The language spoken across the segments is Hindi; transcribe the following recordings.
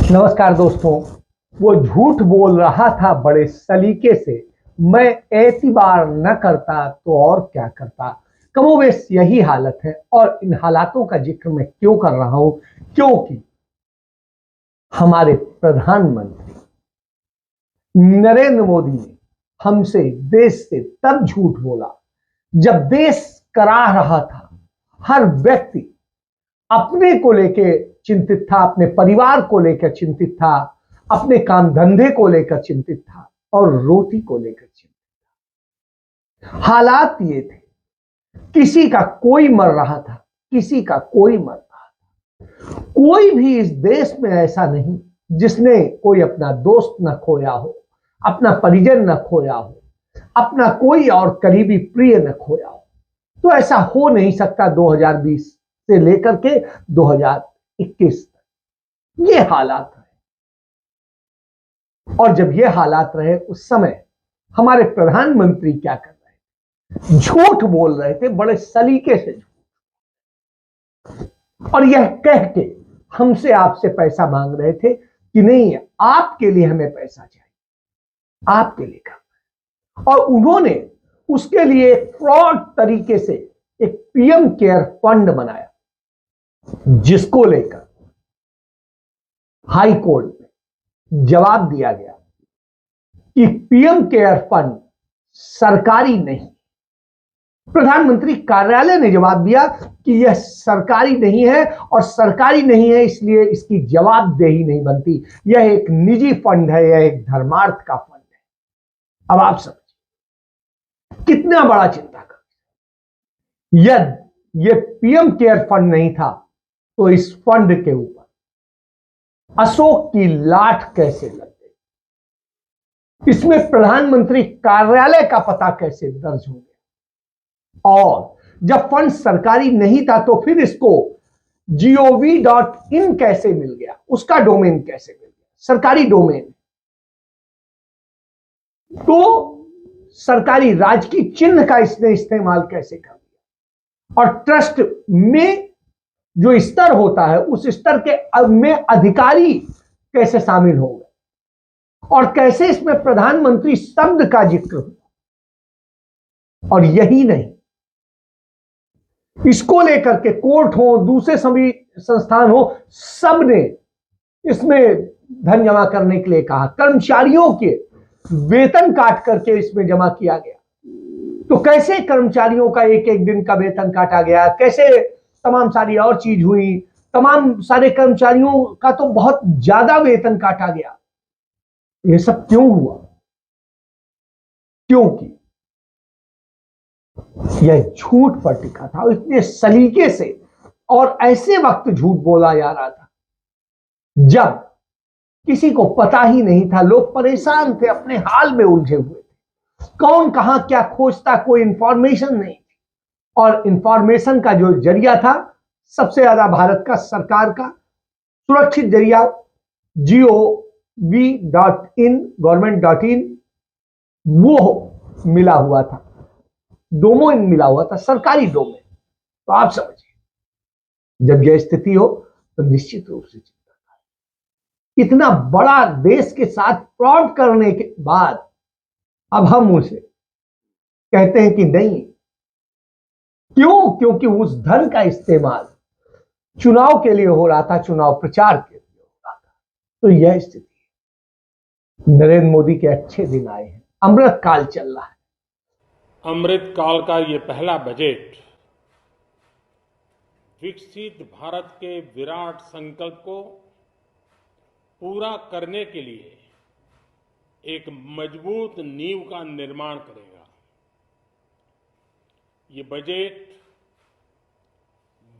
नमस्कार दोस्तों। वो झूठ बोल रहा था बड़े सलीके से, मैं एतबार न करता तो और क्या करता। कमोबेश यही हालत है और इन हालातों का जिक्र मैं क्यों कर रहा हूं, क्योंकि हमारे प्रधानमंत्री नरेंद्र मोदी ने हमसे, देश से तब झूठ बोला जब देश कराह रहा था। हर व्यक्ति अपने को लेकर चिंतित था, अपने परिवार को लेकर चिंतित था, अपने काम धंधे को लेकर चिंतित था और रोटी को लेकर चिंतित था। हालात ये थे, किसी का कोई मर रहा था, किसी का कोई मर रहा था। कोई भी इस देश में ऐसा नहीं जिसने कोई अपना दोस्त न खोया हो, अपना परिजन न खोया हो, अपना कोई और करीबी प्रिय न खोया हो। तो ऐसा हो नहीं सकता 2020 से लेकर के 2021 तक ये हालात रहे। और जब ये हालात रहे उस समय हमारे प्रधानमंत्री क्या कर रहे थे? झूठ बोल रहे थे, बड़े सलीके से झूठ, और यह कह के हमसे आपसे पैसा मांग रहे थे कि नहीं, आपके लिए हमें पैसा चाहिए, आपके लिए करना। और उन्होंने उसके लिए एक फ्रॉड तरीके से एक पीएम केयर फंड बनाया, जिसको लेकर हाई कोर्ट में जवाब दिया गया कि पीएम केयर फंड सरकारी नहीं। प्रधानमंत्री कार्यालय ने जवाब दिया कि यह सरकारी नहीं है, और सरकारी नहीं है इसलिए इसकी जवाबदेही नहीं बनती। यह एक निजी फंड है, यह एक धर्मार्थ का फंड है। अब आप समझिए कितना बड़ा चिंता कर। यदि यह पीएम केयर फंड नहीं था तो इस फंड के ऊपर अशोक की लाठ कैसे लग गई, इसमें प्रधानमंत्री कार्यालय का पता कैसे दर्ज हो गया, और जब फंड सरकारी नहीं था तो फिर इसको gov.in कैसे मिल गया, उसका डोमेन कैसे मिल गया, सरकारी डोमेन। तो सरकारी राजकीय चिन्ह का इसने इस्तेमाल कैसे कर लिया, और ट्रस्ट में जो स्तर होता है उस स्तर के में अधिकारी कैसे शामिल हो गए, और कैसे इसमें प्रधानमंत्री शब्द का जिक्र हुआ। और यही नहीं, इसको लेकर के कोर्ट हो, दूसरे सभी संस्थान हो, सब ने इसमें धन जमा करने के लिए कहा। कर्मचारियों के वेतन काट करके इसमें जमा किया गया। तो कैसे कर्मचारियों का एक एक दिन का वेतन काटा गया, कैसे तमाम सारी और चीज हुई, तमाम सारे कर्मचारियों का तो बहुत ज्यादा वेतन काटा गया। ये सब क्यों हुआ? क्योंकि यह झूठ पर टिका था, इतने सलीके से और ऐसे वक्त झूठ बोला जा रहा था जब किसी को पता ही नहीं था। लोग परेशान थे, अपने हाल में उलझे हुए थे, कौन कहां क्या खोजता, कोई इंफॉर्मेशन नहीं थी। और इंफॉर्मेशन का जो जरिया था सबसे ज्यादा भारत का सरकार का सुरक्षित जरिया gov.in, गवर्नमेंट.in, वो मिला हुआ था, डोमेन मिला हुआ था, सरकारी डोमेन। तो आप समझिए जब यह स्थिति हो तो निश्चित रूप से चिंता है। इतना बड़ा देश के साथ फ्रॉड करने के बाद अब हम उसे कहते हैं कि नहीं। क्यों? क्योंकि उस धन का इस्तेमाल चुनाव के लिए हो रहा था, चुनाव प्रचार के लिए हो रहा था। तो यह स्थिति है। नरेंद्र मोदी के अच्छे दिन आए हैं, अमृत काल चल रहा है। अमृत काल का ये पहला बजट विकसित भारत के विराट संकल्प को पूरा करने के लिए एक मजबूत नींव का निर्माण करेगा। ये बजट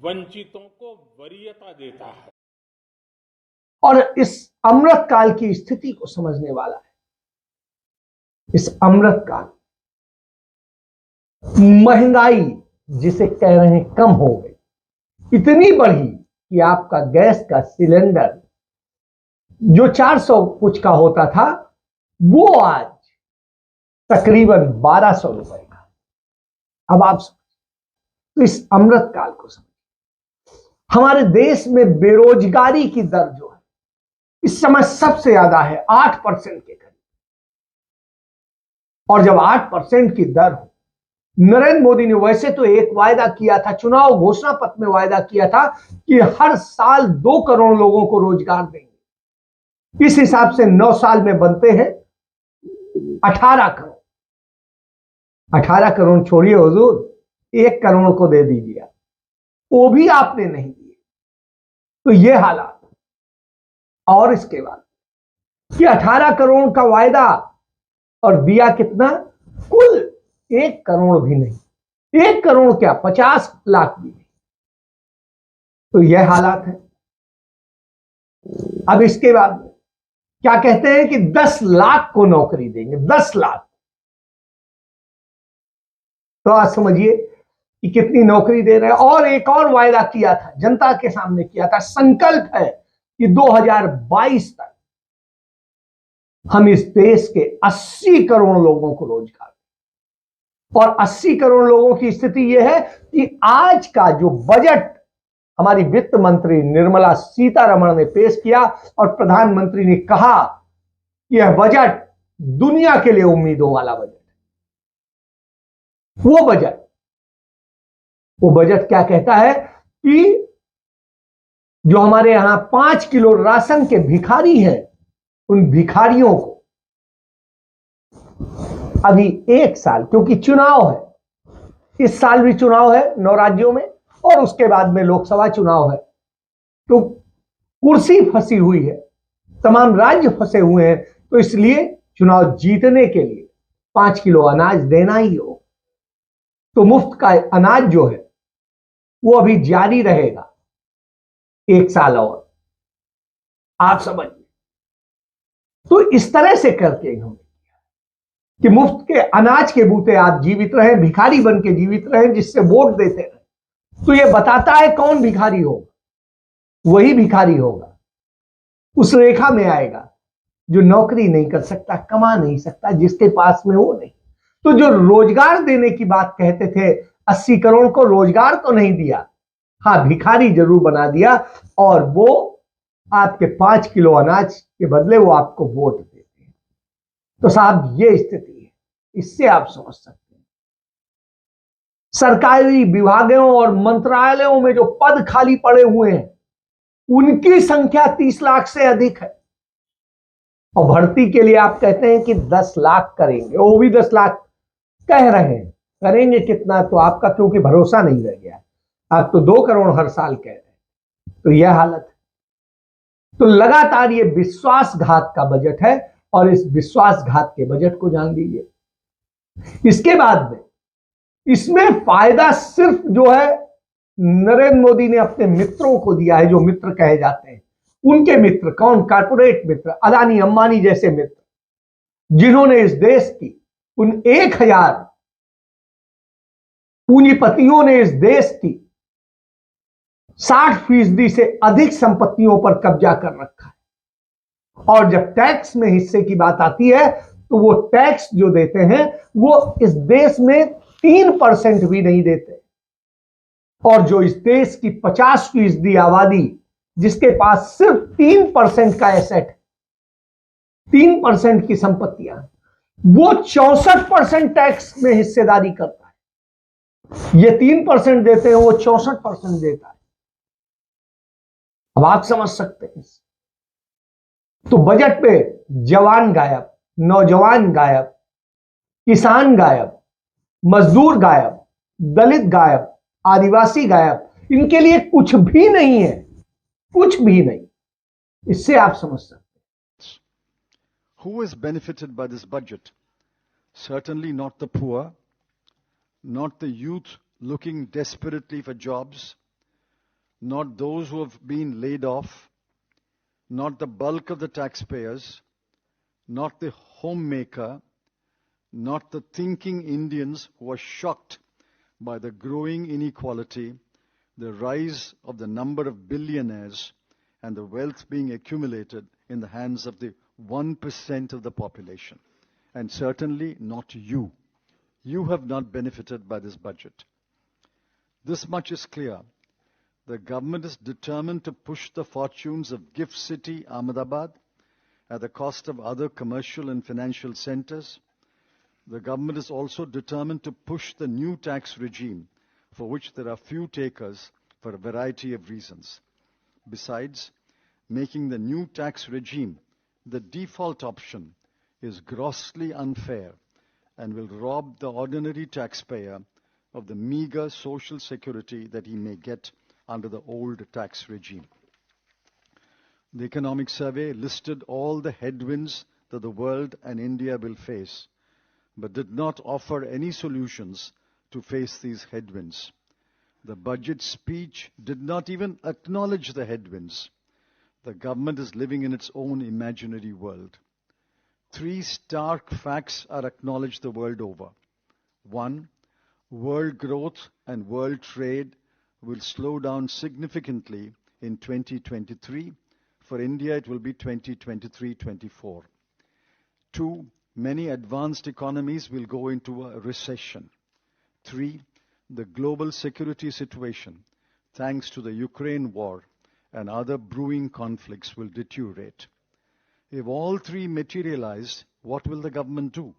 वंचितों को वरीयता देता है और इस अमृत काल की स्थिति को समझने वाला है। इस अमृत काल, महंगाई जिसे कह रहे हैं कम हो गई, इतनी बढ़ी कि आपका गैस का सिलेंडर जो 400 कुछ का होता था वो आज तकरीबन 1200 रुपए का। अब आप तो इस अमृत काल को समझिए। हमारे देश में बेरोजगारी की दर जो है इस समय सबसे ज्यादा है, 8% के करीब। और जब 8% की दर हो, नरेंद्र मोदी ने वैसे तो एक वायदा किया था, चुनाव घोषणा पत्र में वायदा किया था कि हर साल 2 करोड़ लोगों को रोजगार देंगे। इस हिसाब से 9 साल में बनते हैं 18 करोड़। 18 करोड़ छोड़िए हुजूर, 1 करोड़ को दे दीजिए, वो भी आपने नहीं दिए। तो ये हालात। और इसके बाद कि 18 करोड़ का वायदा और दिया कितना, कुल 1 करोड़ भी नहीं। 1 करोड़ क्या, 50 लाख भी नहीं। तो यह हालात है। अब इसके बाद क्या कहते हैं कि 10 लाख को नौकरी देंगे, 10 लाख। तो आज समझिए कि कितनी नौकरी दे रहे हैं। और एक और वायदा किया था, जनता के सामने किया था, संकल्प है कि 2022 तक हम इस देश के 80 करोड़ लोगों को रोजगार दें। और 80 करोड़ लोगों की स्थिति यह है कि आज का जो बजट हमारी वित्त मंत्री निर्मला सीतारमण ने पेश किया और प्रधानमंत्री ने कहा कि यह बजट दुनिया के लिए उम्मीदों वाला बजट है। वो बजट क्या कहता है कि जो हमारे यहां 5 किलो राशन के भिखारी हैं, उन भिखारियों को अभी 1 साल, क्योंकि चुनाव है, इस साल भी चुनाव है 9 राज्यों में और उसके बाद में लोकसभा चुनाव है, तो कुर्सी फंसी हुई है, तमाम राज्य फंसे हुए हैं। तो इसलिए चुनाव जीतने के लिए 5 किलो अनाज देना ही हो। तो मुफ्त का अनाज जो है वो अभी जारी रहेगा 1 साल और, आप समझिए। तो इस तरह से करके हम कि मुफ्त के अनाज के बूते आप जीवित रहें, भिखारी बन के जीवित रहें, जिससे वोट देते रहें। तो यह बताता है कौन भिखारी होगा, वही भिखारी होगा, उस रेखा में आएगा जो नौकरी नहीं कर सकता, कमा नहीं सकता, जिसके पास में वो नहीं। तो जो रोजगार देने की बात कहते थे, 80 करोड़ को रोजगार तो नहीं दिया, हाँ भिखारी जरूर बना दिया। और वो आपके 5 किलो अनाज के बदले वो आपको वोट देते हैं। तो साहब ये स्थिति है, इससे आप समझ सकते हैं सरकारी विभागों और मंत्रालयों में जो पद खाली पड़े हुए हैं उनकी संख्या 30 लाख से अधिक है। और भर्ती के लिए आप कहते हैं कि 10 लाख करेंगे, वो भी 10 लाख कह रहे हैं, करेंगे कितना तो आपका क्योंकि भरोसा नहीं रह गया। आप तो 2 करोड़ हर साल कह रहे हैं। तो यह हालत है। तो लगातार ये विश्वासघात का बजट है और इस विश्वासघात के बजट को जान लीजिए। इसके बाद में इसमें फायदा सिर्फ जो है नरेंद्र मोदी ने अपने मित्रों को दिया है, जो मित्र कहे जाते हैं। उनके मित्र कौन, कारपोरेट मित्र, अदानी अंबानी जैसे मित्र, जिन्होंने इस देश की उन 1000 पूंजीपतियों ने इस देश की 60% से अधिक संपत्तियों पर कब्जा कर रखा है। और जब टैक्स में हिस्से की बात आती है तो वो टैक्स जो देते हैं वो इस देश में 3% भी नहीं देते। और जो इस देश की 50% आबादी जिसके पास सिर्फ 3% का एसेट है, 3% की संपत्तियां, वो 64% टैक्स में हिस्सेदारी करता है। ये 3% देते हैं, वो 64% देता है। अब आप समझ सकते हैं। तो बजट पे जवान गायब, नौजवान गायब, किसान गायब, मजदूर गायब, दलित गायब, आदिवासी गायब, इनके लिए कुछ भी नहीं है, कुछ भी नहीं। इससे आप समझ सकते हैं। Who is benefited by this budget? Certainly not the poor, not the youth looking desperately for jobs, not those who have been laid off, not the bulk of the taxpayers, not the homemaker, not the thinking Indians who are shocked by the growing inequality, the rise of the number of billionaires, and the wealth being accumulated in the hands of the 1% of the population. And certainly not you. You have not benefited by this budget. This much is clear. The government is determined to push the fortunes of Gift City, Ahmedabad, at the cost of other commercial and financial centers. The government is also determined to push the new tax regime, for which there are few takers for a variety of reasons. Besides, making the new tax regime the default option is grossly unfair and will rob the ordinary taxpayer of the meager social security that he may get under the old tax regime. The Economic Survey listed all the headwinds that the world and India will face, but did not offer any solutions to face these headwinds. The budget speech did not even acknowledge the headwinds. The government is living in its own imaginary world. 3 stark facts are acknowledged the world over. 1, world growth and world trade will slow down significantly in 2023. For India, it will be 2023-24. 2, many advanced economies will go into a recession. 3, the global security situation, thanks to the Ukraine war and other brewing conflicts, will deteriorate. If all 3 materialize, what will the government do?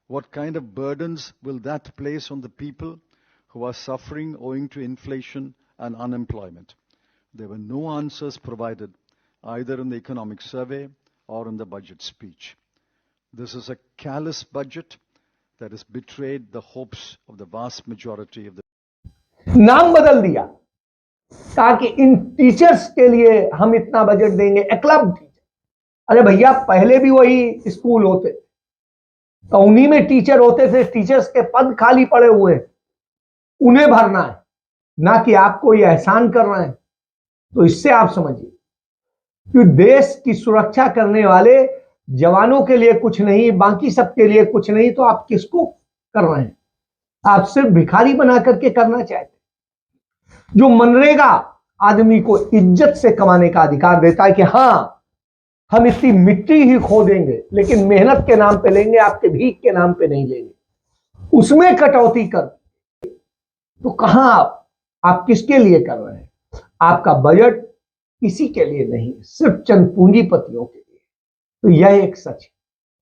What kind of burdens will that place on the people who are suffering owing to inflation and unemployment? There were no answers provided either in the Economic Survey or in the budget speech. This is a callous budget that has betrayed the hopes of the vast majority of the नाम बदल दिया ताकि इन टीचर्स के लिए हम इतना बजट देंगे, एकलव्य टीचर। अरे भैया, पहले भी वही स्कूल होते तो उन्हीं में टीचर होते थे, टीचर्स के पद खाली पड़े हुए, उन्हें भरना है, ना कि आपको ये एहसान कर रहे हैं। तो इससे आप समझिए कि देश की सुरक्षा करने वाले जवानों के लिए कुछ नहीं, बाकी सबके लिए कुछ नहीं, तो आप किसको कर रहे हैं? आप सिर्फ भिखारी बना करके करना चाहते। जो मनरेगा आदमी को इज्जत से कमाने का अधिकार देता है कि हां, हम इतनी मिट्टी ही खो देंगे लेकिन मेहनत के नाम पे लेंगे, आपके भीख के नाम पे नहीं लेंगे, उसमें कटौती कर, तो कहां आप किसके लिए कर रहे हैं? आपका बजट किसी के लिए नहीं, सिर्फ चंद पूंजीपतियों के लिए। तो यह एक सच है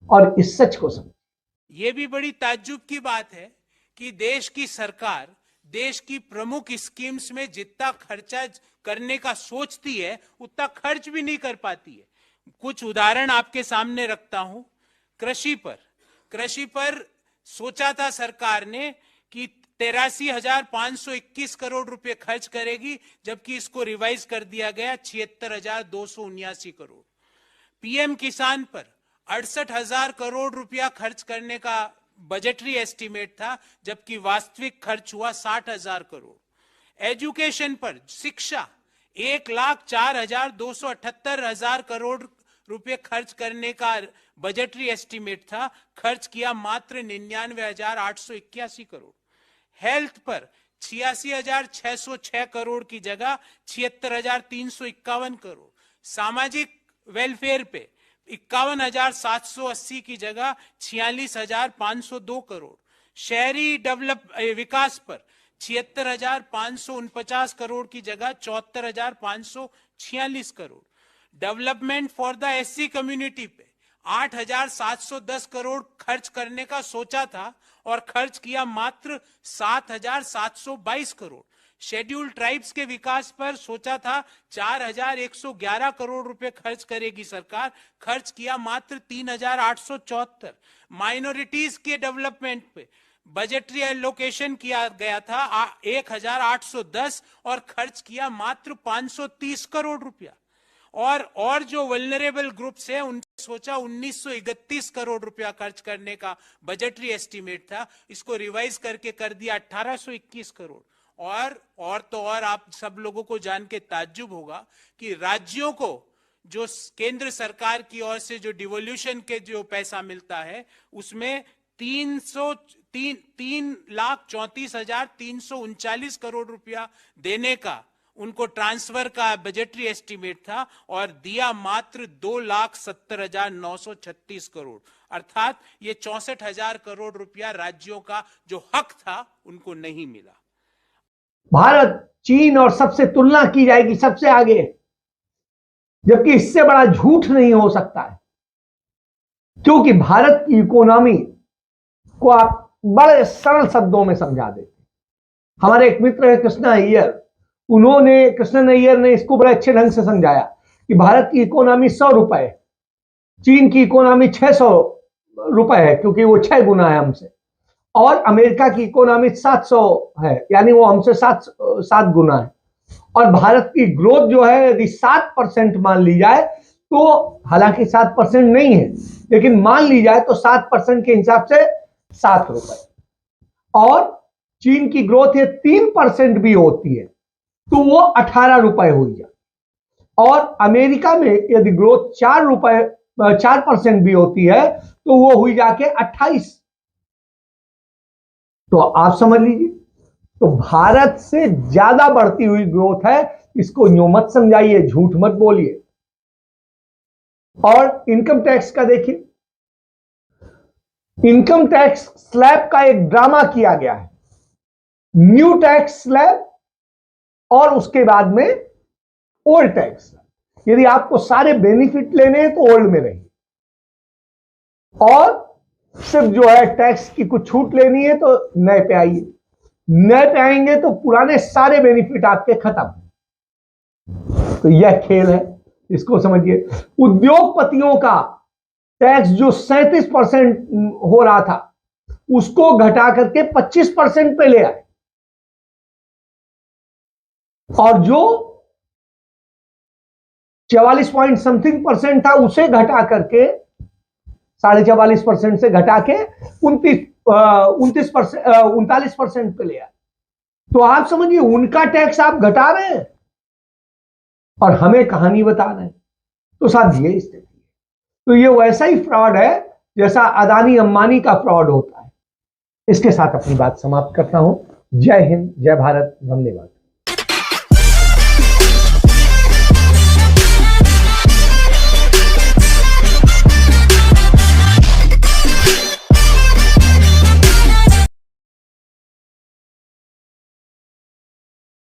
और इस सच को समझ। ये भी बड़ी ताज्जुब की बात है कि देश की सरकार देश की प्रमुख स्कीम्स में जितना खर्चा करने का सोचती है उतना खर्च भी नहीं कर पाती है। कुछ उदाहरण आपके सामने रखता हूं। कृषि पर सोचा था सरकार ने कि 83,521 करोड़ रुपए खर्च करेगी, जबकि इसको रिवाइज कर दिया गया 76,279 करोड़। पीएम किसान पर 68,000 करोड़ रुपया खर्च करने का बजटरी एस्टीमेट था, जबकि वास्तविक खर्च हुआ 60,000 करोड़। एजुकेशन पर शिक्षा 1,04,278 करोड़ रुपए खर्च करने का बजटरी एस्टीमेट था, खर्च किया मात्र 99,881 करोड़। हेल्थ पर 86,606 करोड़ की जगह 76,351 करोड़। सामाजिक वेलफेयर पे 51,780 की जगह 46,502 करोड़। शहरी विकास पर 76,549 करोड़ की जगह 74,546 crore. Development for the SC community पे 8,710 करोड़ खर्च करने का सोचा था और खर्च किया मात्र 7,722 करोड़। शेड्यूल्ड ट्राइब्स के विकास पर सोचा था 4,111 करोड़ रुपए खर्च करेगी सरकार, खर्च किया मात्र 3,874। माइनॉरिटीज के डेवलपमेंट पे बजटरी एलोकेशन किया गया था 1,810 और खर्च किया मात्र 530 करोड़ रुपया। और जो वल्नरेबल ग्रुप्स है उनसे सोचा 1,931 करोड़ रुपया खर्च करने का बजटरी एस्टीमेट था, इसको रिवाइज करके कर दिया 1,821 करोड़। और आप सब लोगों को जान के ताज्जुब होगा कि राज्यों को जो केंद्र सरकार की ओर से जो डिवोल्यूशन के जो पैसा मिलता है उसमें 3,34,339 करोड़ रुपया देने का उनको ट्रांसफर का बजटरी एस्टीमेट था और दिया मात्र 2,70,936 करोड़। अर्थात ये 64,000 करोड़ रुपया राज्यों का जो हक था उनको नहीं मिला। भारत चीन और सबसे तुलना की जाएगी, सबसे आगे। जबकि इससे बड़ा झूठ नहीं हो सकता है, क्योंकि भारत की इकोनॉमी को आप बड़े सरल शब्दों में समझा देते। हमारे एक मित्र है कृष्णा अय्यर, कृष्णन अय्यर ने इसको बड़े अच्छे ढंग से समझाया कि भारत की इकोनॉमी 100 रुपए, चीन की इकोनॉमी 600 रुपए है क्योंकि वो 6 गुना है हमसे, और अमेरिका की इकोनॉमी 700 है, यानी वो हमसे 7 गुना है। और भारत की ग्रोथ जो है यदि 7% मान ली जाए, तो हालांकि 7% नहीं है, लेकिन मान ली जाए तो 7% के हिसाब से 7 रुपए, और चीन की ग्रोथ ये 3% भी होती है तो वो 18 रुपए हुई जाए, और अमेरिका में यदि ग्रोथ 4% भी होती है तो वो हुई जाके 28। तो आप समझ लीजिए, तो भारत से ज्यादा बढ़ती हुई ग्रोथ है, इसको यूं मत समझाइए, झूठ मत बोलिए। और इनकम टैक्स का देखिए, इनकम टैक्स स्लैब का एक ड्रामा किया गया है, न्यू टैक्स स्लैब और उसके बाद में ओल्ड टैक्स। यदि आपको सारे बेनिफिट लेने हैं तो ओल्ड में रहिए, और सिर्फ जो है टैक्स की कुछ छूट लेनी है तो नए पे आइए। नए पे आएंगे तो पुराने सारे बेनिफिट आपके खत्म। तो यह खेल है, इसको समझिए। उद्योगपतियों का टैक्स जो 37% हो रहा था उसको घटा करके 25% पे ले आए, और जो 44 पॉइंट समथिंग परसेंट था उसे घटा करके 44.5% से घटा के 39% पे ले आए। तो आप समझिए, उनका टैक्स आप घटा रहे हैं और हमें कहानी बता रहे हैं। तो साहब ये स्थिति है। तो ये वैसा ही फ्रॉड है जैसा अदानी अंबानी का फ्रॉड होता है। इसके साथ अपनी बात समाप्त करता हूं। जय हिंद, जय भारत, वंदे मातरम।